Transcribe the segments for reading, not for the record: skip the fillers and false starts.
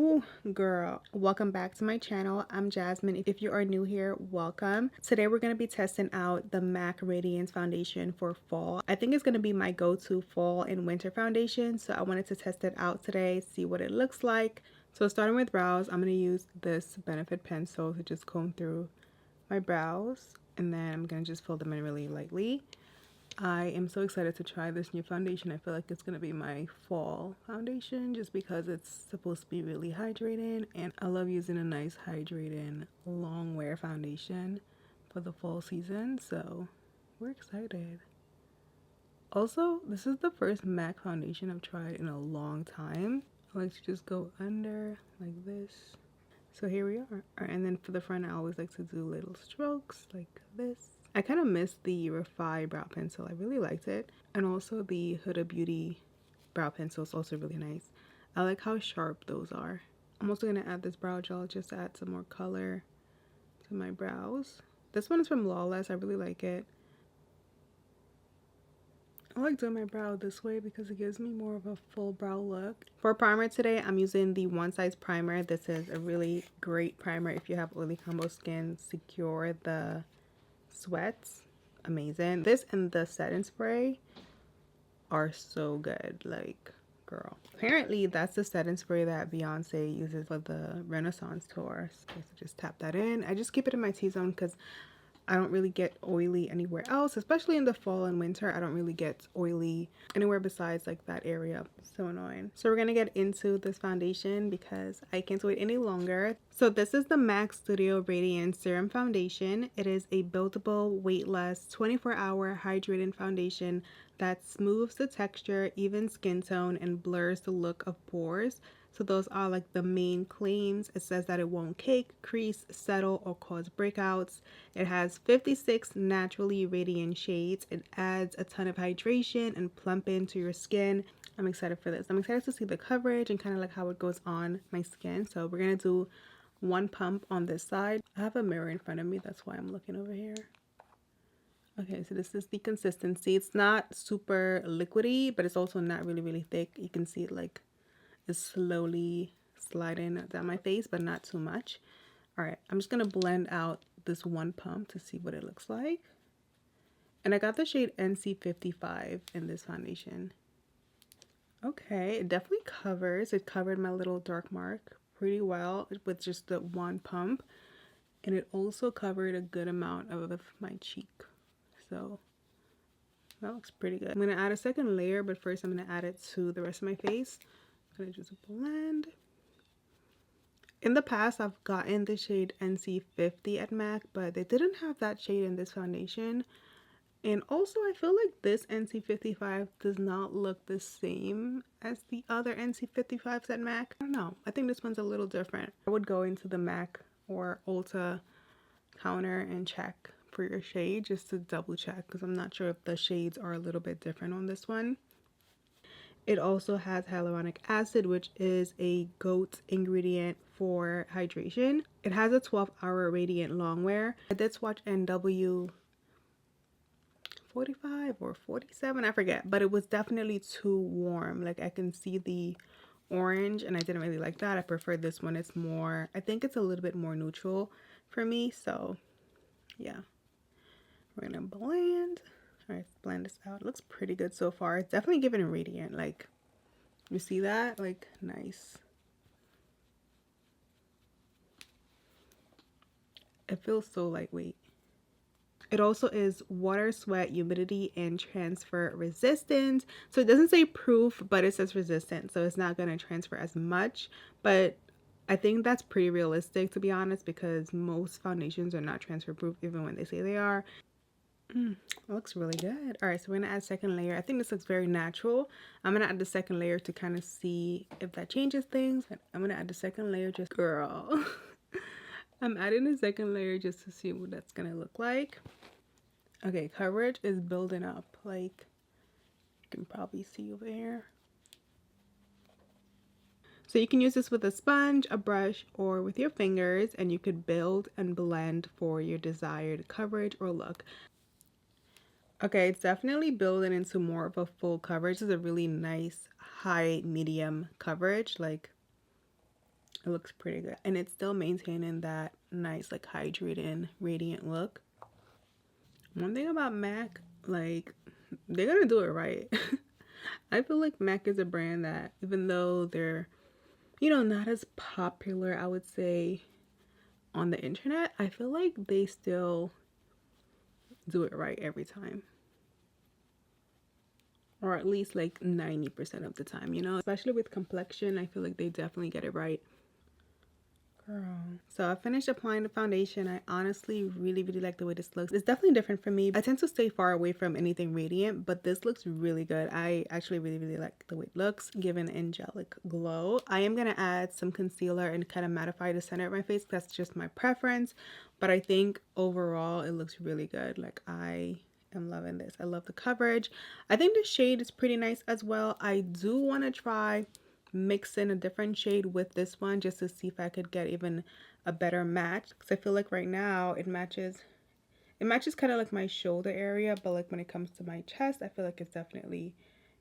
Ooh, girl, welcome back to my channel. I'm Jasmine. If you are new here, welcome. Today we're going to be testing out the MAC Radiance foundation for fall. I think it's going to be my go-to fall and winter foundation, so I wanted to test it out today, see what it looks like. So starting with brows, I'm going to use this Benefit pencil to just comb through my brows, and then I'm going to just fill them in really lightly. I am so excited to try this new foundation. I feel like it's going to be my fall foundation just because it's supposed to be really hydrating, and I love using a nice hydrating long wear foundation for the fall season, so we're excited. Also, this is the first MAC foundation I've tried in a long time. I like to just go under like this. So here we are. All right, and then for the front, I always like to do little strokes like this. I kind of miss the Refi brow pencil. I really liked it. And also the Huda Beauty brow pencil is also really nice. I like how sharp those are. I'm also going to add this brow gel just to add some more color to my brows. This one is from Lawless. I really like it. I like doing my brow this way because it gives me more of a full brow look. For primer today, I'm using the One Size primer. This is a really great primer if you have oily combo skin. Secure the sweats, amazing. This and the setting spray are so good, like, girl. Apparently that's the setting spray that Beyonce uses for the Renaissance tour. So just tap that in. I just keep it in my T-zone because I don't really get oily anywhere else, especially in the fall and winter. I don't really get oily anywhere besides like that area. So annoying. So we're gonna get into this foundation because I can't wait any longer. So this is the MAC Studio Radiance Serum Foundation. It is a buildable, weightless, 24-hour hydrating foundation that smooths the texture, evens skin tone, and blurs the look of pores. So those are like the main claims. It says that it won't cake, crease, settle, or cause breakouts. It has 56 naturally radiant shades. It adds a ton of hydration and plump into your skin. I'm excited for this. I'm excited to see the coverage and kind of like how it goes on my skin. So we're gonna do one pump on this side. I have a mirror in front of me, that's why I'm looking over here. Okay, so this is the consistency. It's not super liquidy, but it's also not really thick. You can see it like is slowly sliding down my face, but not too much. All right, I'm just gonna blend out this one pump to see what it looks like. And I got the shade NC55 in this foundation. Okay, it definitely covers. It covered my little dark mark pretty well with just the one pump. And it also covered a good amount of my cheek. So that looks pretty good. I'm gonna add a second layer, but first I'm gonna add it to the rest of my face. I'm gonna just blend. In the past, I've gotten the shade NC50 at MAC, but they didn't have that shade in this foundation. And also, I feel like this NC55 does not look the same as the other NC55s at MAC. I don't know. I think this one's a little different. I would go into the MAC or Ulta counter and check for your shade just to double check because I'm not sure if the shades are a little bit different on this one. It also has hyaluronic acid, which is a GOAT ingredient for hydration. It has a 12-hour radiant long wear. I did swatch NW 45 or 47, I forget, but it was definitely too warm. Like I can see the orange and I didn't really like that. I prefer this one. It's more, I think it's a little bit more neutral for me. So yeah, we're gonna blend. All right, let's blend this out. It looks pretty good so far. It's definitely giving radiant. Like, you see that? Like, nice. It feels so lightweight. It also is water, sweat, humidity, and transfer resistant. So it doesn't say proof, but it says resistant. So it's not going to transfer as much. But I think that's pretty realistic, to be honest, because most foundations are not transfer proof, even when they say they are. It looks really good. All right, so we're gonna add a second layer. I think this looks very natural. I'm gonna add the second layer to kind of see if that changes things. I'm gonna add the second layer, just girl. I'm adding the second layer just to see what that's gonna look like. Okay, coverage is building up, like you can probably see over here. So you can use this with a sponge, a brush, or with your fingers, and you could build and blend for your desired coverage or look. Okay, it's definitely building into more of a full coverage. This is a really nice high medium coverage. Like, It looks pretty good. And it's still maintaining that nice, like, hydrated, radiant look. One thing about MAC, like, they're gonna do it right. I feel like MAC is a brand that, even though they're, you know, not as popular, I would say, on the internet, I feel like they still do it right every time. Or at least like 90% of the time, you know? Especially with complexion, I feel like they definitely get it right. Girl. So I finished applying the foundation. I honestly really like the way this looks. It's definitely different for me. I tend to stay far away from anything radiant, but this looks really good. I actually really like the way it looks, given angelic glow. I am going to add some concealer and kind of mattify the center of my face. That's just my preference, but I think overall it looks really good. Like, I am loving this. I love the coverage. I think the shade is pretty nice as well. I do want to try mix in a different shade with this one just to see if I could get even a better match, because I feel like right now it matches kind of like my shoulder area, but like when it comes to my chest, I feel like it's definitely,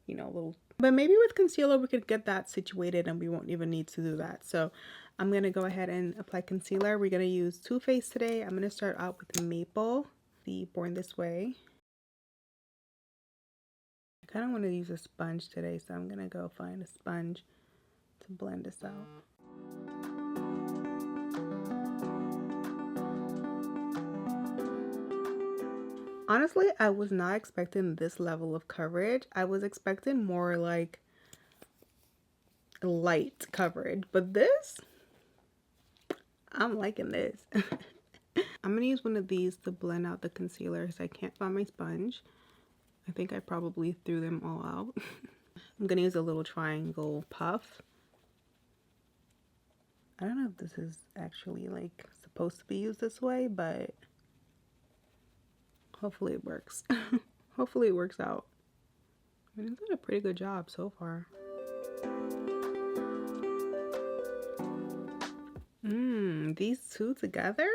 you know, a little, but maybe with concealer we could get that situated and we won't even need to do that. So I'm gonna go ahead and apply concealer. We're gonna use Too Faced today. I'm gonna start out with Maple, the Born This Way. I kind of want to use a sponge today, so I'm gonna go find a sponge to blend this out. Honestly, I was not expecting this level of coverage. I was expecting more like light coverage, but this, I'm liking this. I'm gonna use one of these to blend out the concealer because I can't find my sponge. I think I probably threw them all out. I'm gonna use a little triangle puff. I don't know if this is actually like supposed to be used this way, but hopefully it works. Hopefully it works out. I mean, it's done a pretty good job so far. These two together?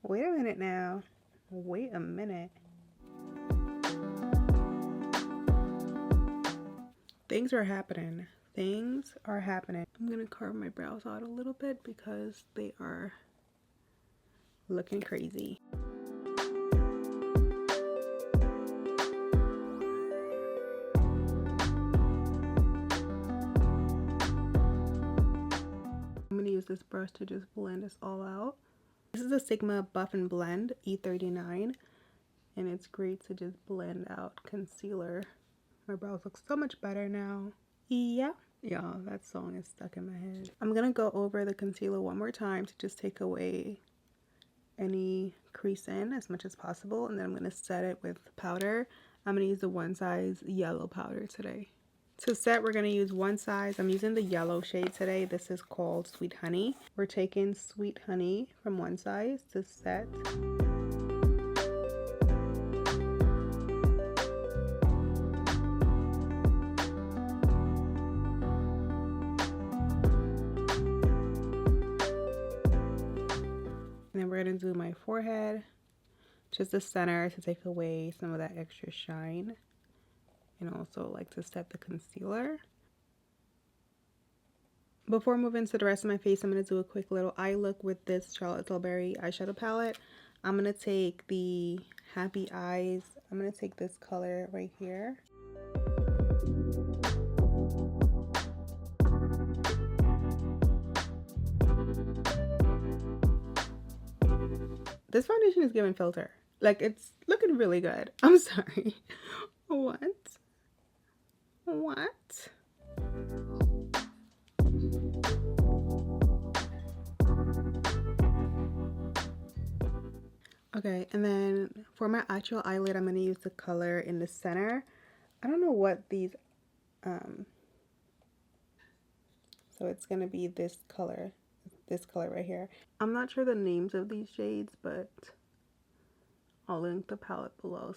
Wait a minute now. Wait a minute. Things are happening. Things are happening. I'm gonna carve my brows out a little bit because they are looking crazy. I'm gonna use this brush to just blend this all out. This is a Sigma Buff and Blend E39, and it's great to just blend out concealer. My brows look so much better now. Yeah. Y'all, that song is stuck in my head. I'm gonna go over the concealer one more time to just take away any crease in as much as possible, and then I'm gonna set it with powder. I'm gonna use the One Size yellow powder today. To set, we're gonna use One Size. I'm using the yellow shade today. This is called Sweet Honey. We're taking Sweet Honey from One Size to set. And then we're gonna do my forehead, just the center, to take away some of that extra shine, and also like to set the concealer. Before moving to the rest of my face, I'm gonna do a quick little eye look with this Charlotte Tilbury eyeshadow palette. I'm gonna take the Happy Eyes. I'm gonna take this color right here. This foundation is giving filter. Like, it's looking really good. I'm sorry. What? Okay, and then for my actual eyelid, I'm going to use the color in the center. I don't know what these, so it's going to be this color right here. I'm not sure the names of these shades, but I'll link the palette below.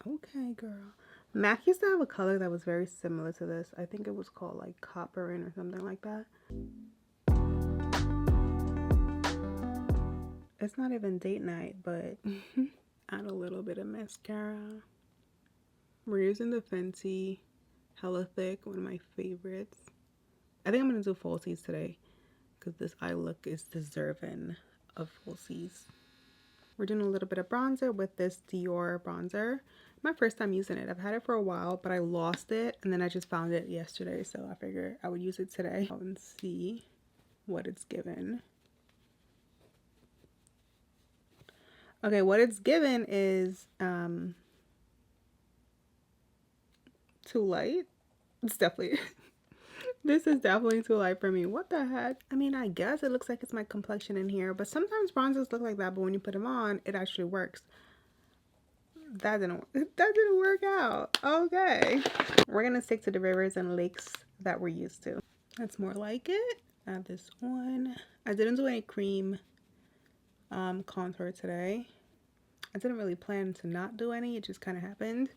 Okay, girl. MAC used to have a color that was very similar to this. I think it was called like Copperin or something like that. It's not even date night, but add a little bit of mascara. We're using the Fenty hella thick, one of my favorites. I think I'm gonna do falsies today because this eye look is deserving of falsies. We're doing a little bit of bronzer with this Dior bronzer. My first time using it. I've had it for a while, but I lost it and then I just found it yesterday, so I figured I would use it today and see what it's given. Okay, what it's given is too light. It's definitely this is definitely too light for me. What the heck? I mean, I guess it looks like it's my complexion in here, but sometimes bronzers look like that, but when you put them on, it actually works. That didn't work out. Okay, we're gonna stick to the rivers and lakes that we're used to. That's more like it. Add this one. I didn't do any cream contour today. I didn't really plan to not do any, it just kind of happened.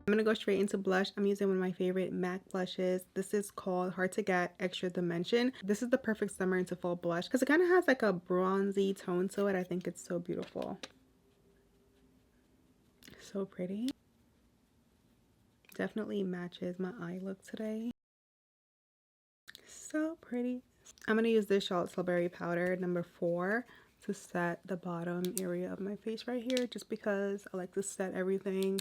I'm gonna go straight into blush. I'm using one of my favorite MAC blushes. This is called Hard to Get Extra Dimension. This is the perfect summer into fall blush because it kind of has like a bronzy tone to it. I think it's so beautiful. So pretty. Definitely matches my eye look today. So pretty. I'm gonna use this Charlotte Tilbury powder number 4 to set the bottom area of my face right here, just because I like to set everything.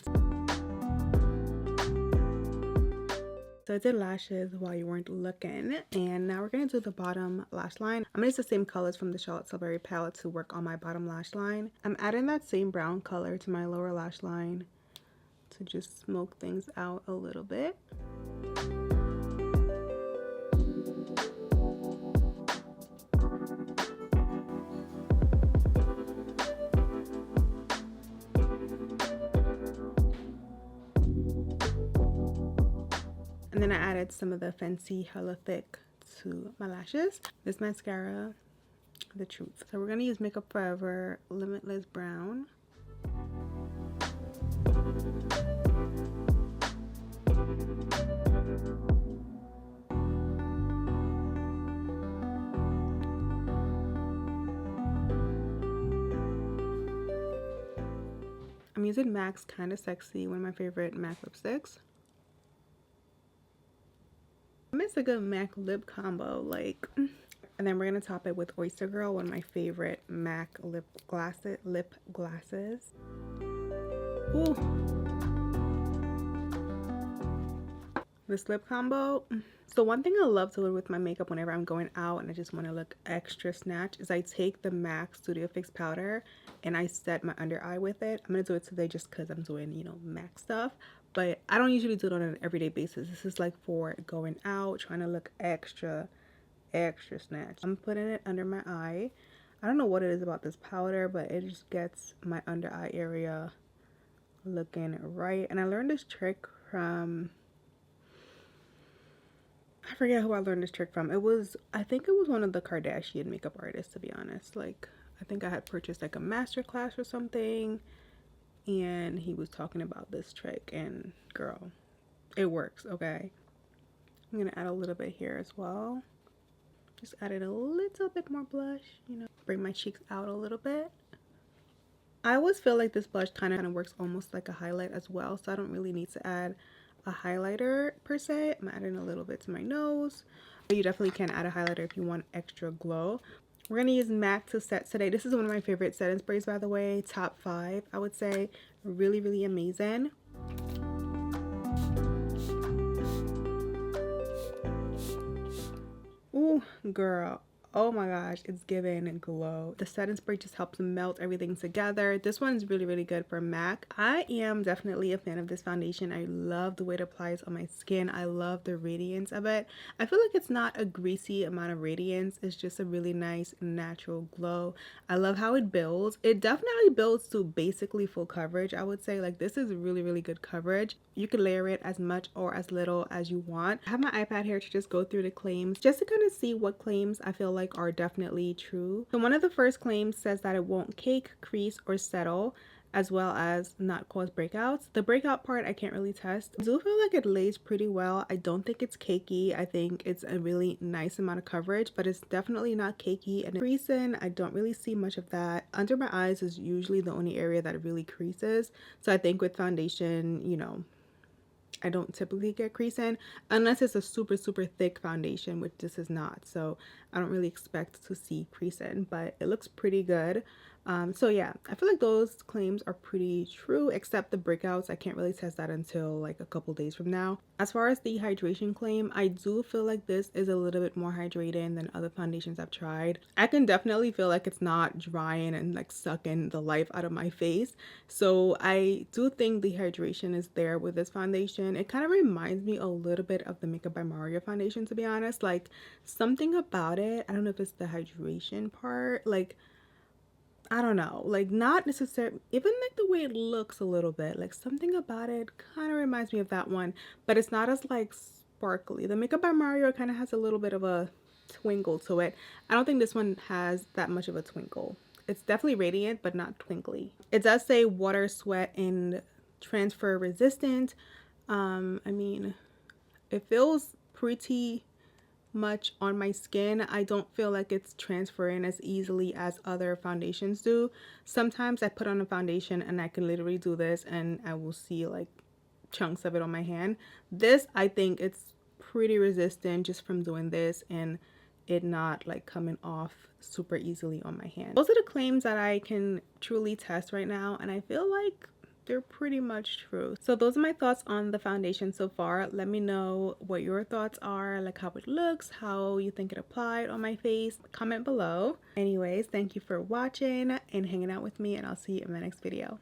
So I did lashes while you weren't looking, and now we're gonna do the bottom lash line. I'm gonna use the same colors from the Charlotte Tilbury palette to work on my bottom lash line. I'm adding that same brown color to my lower lash line to just smoke things out a little bit. And then I added some of the Fenty Hella Thick to my lashes. This mascara, The Truth. So we're gonna use Makeup Forever Limitless Brown. I'm using MAC's Kinda Sexy, one of my favorite MAC lipsticks. It's a good MAC lip combo, like. And then we're gonna top it with Oyster Girl, one of my favorite MAC lip glasses. Ooh. This lip combo. So one thing I love to do with my makeup whenever I'm going out and I just want to look extra snatch is I take the MAC Studio Fix powder and I set my under eye with it. I'm gonna do it today just because I'm doing, you know, MAC stuff. But I don't usually do it on an everyday basis. This is like for going out, trying to look extra snatch. I'm putting it under my eye. I don't know what it is about this powder, but it just gets my under eye area looking right. And I learned this trick from, I forget who I learned this trick from. I think it was one of the Kardashian makeup artists, to be honest. Like, I think I had purchased like a master class or something, and he was talking about this trick, and girl, it works. Okay, I'm gonna add a little bit here as well. Just added a little bit more blush, you know, bring my cheeks out a little bit. I always feel like this blush kind of works almost like a highlight as well, so I don't really need to add a highlighter per se. I'm adding a little bit to my nose, but you definitely can add a highlighter if you want extra glow. We're gonna use MAC to set today. This is one of my favorite setting sprays, by the way. Top 5, I would say. Really amazing. Ooh, girl. Oh my gosh, it's giving glow. The setting spray just helps melt everything together. This one's really good for MAC. I am definitely a fan of this foundation. I love the way it applies on my skin. I love the radiance of it. I feel like it's not a greasy amount of radiance. It's just a really nice natural glow. I love how it builds. It definitely builds to basically full coverage, I would say. Like, this is really good coverage. You can layer it as much or as little as you want. I have my iPad here to just go through the claims just to kind of see what claims I feel like are definitely true. So one of the first claims says that it won't cake, crease, or settle. as well as not cause breakouts. The breakout part I can't really test. I do feel like it lays pretty well. I don't think it's cakey. I think it's a really nice amount of coverage, but it's definitely not cakey. And creasing, I don't really see much of that. Under my eyes is usually the only area that really creases. So I think with foundation, you know, I don't typically get creasing unless it's a super thick foundation, which this is not. So I don't really expect to see creasing, but it looks pretty good. So yeah, I feel like those claims are pretty true, except the breakouts. I can't really test that until like a couple days from now. As far as the hydration claim, I do feel like this is a little bit more hydrating than other foundations I've tried. I can definitely feel like it's not drying and like sucking the life out of my face. So I do think the hydration is there with this foundation. It kind of reminds me a little bit of the Makeup by Mario foundation, to be honest. Like something about it, I don't know if it's the hydration part, like I don't know, like not necessarily, even like the way it looks a little bit, like something about it kind of reminds me of that one, but it's not as like sparkly. The Makeup by Mario kind of has a little bit of a twinkle to it. I don't think this one has that much of a twinkle. It's definitely radiant, but not twinkly. It does say water, sweat, and transfer resistant. I mean, it feels pretty much on my skin. I don't feel like it's transferring as easily as other foundations do. Sometimes I put on a foundation and I can literally do this and I will see like chunks of it on my hand. This, I think it's pretty resistant just from doing this and it not like coming off super easily on my hand. Those are the claims that I can truly test right now, and I feel like they're pretty much true. So those are my thoughts on the foundation so far. Let me know what your thoughts are, like how it looks, how you think it applied on my face. Comment below. Anyways, thank you for watching and hanging out with me, and I'll see you in my next video.